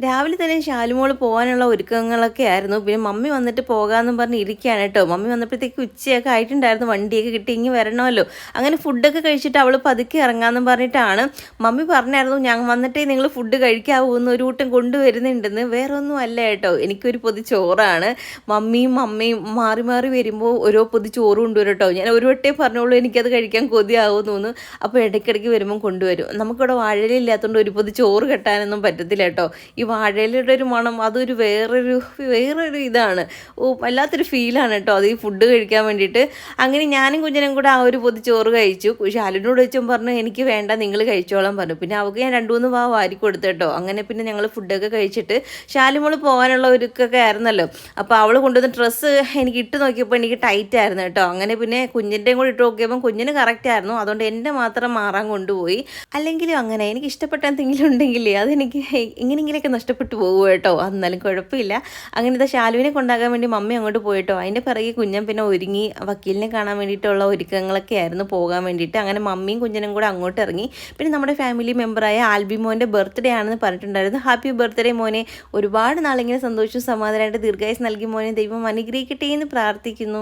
രാവിലെ തന്നെ ശാലുമോള് പോകാനുള്ള ഒരുക്കങ്ങളൊക്കെ ആയിരുന്നു. പിന്നെ മമ്മി വന്നിട്ട് പോകാമെന്നും പറഞ്ഞ് ഇരിക്കുകയാണ് കേട്ടോ. മമ്മി വന്നപ്പോഴത്തേക്ക് ഉച്ചയൊക്കെ ആയിട്ടുണ്ടായിരുന്നു, വണ്ടിയൊക്കെ കിട്ടി ഇങ്ങ് വരണമല്ലോ. അങ്ങനെ ഫുഡൊക്കെ കഴിച്ചിട്ട് അവൾ പതുക്കെ ഇറങ്ങാമെന്നും പറഞ്ഞിട്ടാണ്. മമ്മി പറഞ്ഞായിരുന്നു ഞാൻ വന്നിട്ടേ നിങ്ങൾ ഫുഡ് കഴിക്കാവൂന്ന്, ഒരു കൂട്ടം കൊണ്ടുവരുന്നുണ്ടെന്ന്. വേറെ ഒന്നും അല്ല കേട്ടോ, എനിക്കൊരു പൊതി ചോറാണ്. മമ്മിയും അമ്മയും മാറി മാറി വരുമ്പോൾ ഓരോ പൊതി ചോറ് കൊണ്ടുവരും കേട്ടോ. ഞാൻ ഒരു വട്ടേ പറഞ്ഞോളൂ എനിക്കത് കഴിക്കാൻ കൊതിയാവുന്നു. അപ്പോൾ ഇടയ്ക്കിടയ്ക്ക് വരുമ്പം കൊണ്ടുവരും. നമുക്കിവിടെ വാഴയില്ലാത്തതുകൊണ്ട് ഒരു പൊതി ചോറ് കെട്ടാനൊന്നും പറ്റത്തില്ല കേട്ടോ. ഈ വാഴയിലയുടെ ഒരു മണം അതൊരു വേറൊരു ഇതാണ്. വല്ലാത്തൊരു ഫീലാണ് കേട്ടോ അത്, ഈ ഫുഡ് കഴിക്കാൻ വേണ്ടിയിട്ട്. അങ്ങനെ ഞാനും കുഞ്ഞിനും കൂടെ ആ ഒരു പൊതി ചോറ് കഴിച്ചു. ശാലുവിനോട് വെച്ചും പറഞ്ഞു എനിക്ക് വേണ്ട, നിങ്ങൾ കഴിച്ചോളാൻ പറഞ്ഞു. പിന്നെ അവൾക്ക് ഞാൻ 2-3 വാരി കൊടുത്തു കേട്ടോ. അങ്ങനെ പിന്നെ ഞങ്ങൾ ഫുഡൊക്കെ കഴിച്ചിട്ട് ശാലുമോള് പോകാനുള്ള ഒരുക്കൊക്കെ ആയിരുന്നല്ലോ. അപ്പോൾ അവൾ കൊണ്ടുവന്ന ഡ്രസ്സ് എനിക്ക് ഇട്ട് നോക്കിയപ്പോൾ എനിക്ക് ടൈറ്റ് ആയിരുന്നു കേട്ടോ. അങ്ങനെ പിന്നെ കുഞ്ഞിൻ്റെയും കൂടി ഇട്ട് നോക്കിയപ്പോൾ കുഞ്ഞിന് കറക്റ്റ് ആയിരുന്നു. അതുകൊണ്ട് എൻ്റെ മാത്രം മാറാൻ കൊണ്ടുപോയി. അല്ലെങ്കിലും അങ്ങനെ എനിക്ക് ഇഷ്ടപ്പെട്ട എന്തെങ്കിലും ഉണ്ടെങ്കിലേ അതെനിക്ക് ഇങ്ങനെയെങ്കിലൊക്കെ നഷ്ടപ്പെട്ടു പോകും കേട്ടോ. എന്നാലും കുഴപ്പമില്ല. അങ്ങനത്തെ ശാലുവിനെ കൊണ്ടാകാൻ വേണ്ടി മമ്മി അങ്ങോട്ട് പോയിട്ടോ. അതിൻ്റെ പിറകെ കുഞ്ഞൻ പിന്നെ ഒരുങ്ങി വക്കീലിനെ കാണാൻ വേണ്ടിയിട്ടുള്ള ഒരുക്കങ്ങളൊക്കെ ആയിരുന്നു പോകാൻ വേണ്ടിയിട്ട്. അങ്ങനെ മമ്മിയും കുഞ്ഞനും കൂടെ അങ്ങോട്ട് ഇറങ്ങി. പിന്നെ നമ്മുടെ ഫാമിലി മെമ്പറായ ആൽബി മോൻ്റെ ബർത്ത്ഡേ ആണെന്ന് പറഞ്ഞിട്ടുണ്ടായിരുന്നു. ഹാപ്പി ബർത്ത്ഡേ മോനെ, ഒരുപാട് നാളിങ്ങനെ സന്തോഷവും സമാധാനമായിട്ട് ദീർഘായുസ് നൽകി മോനെ ദൈവം അനുഗ്രഹിക്കട്ടെ എന്ന് പ്രാർത്ഥിക്കുന്നു.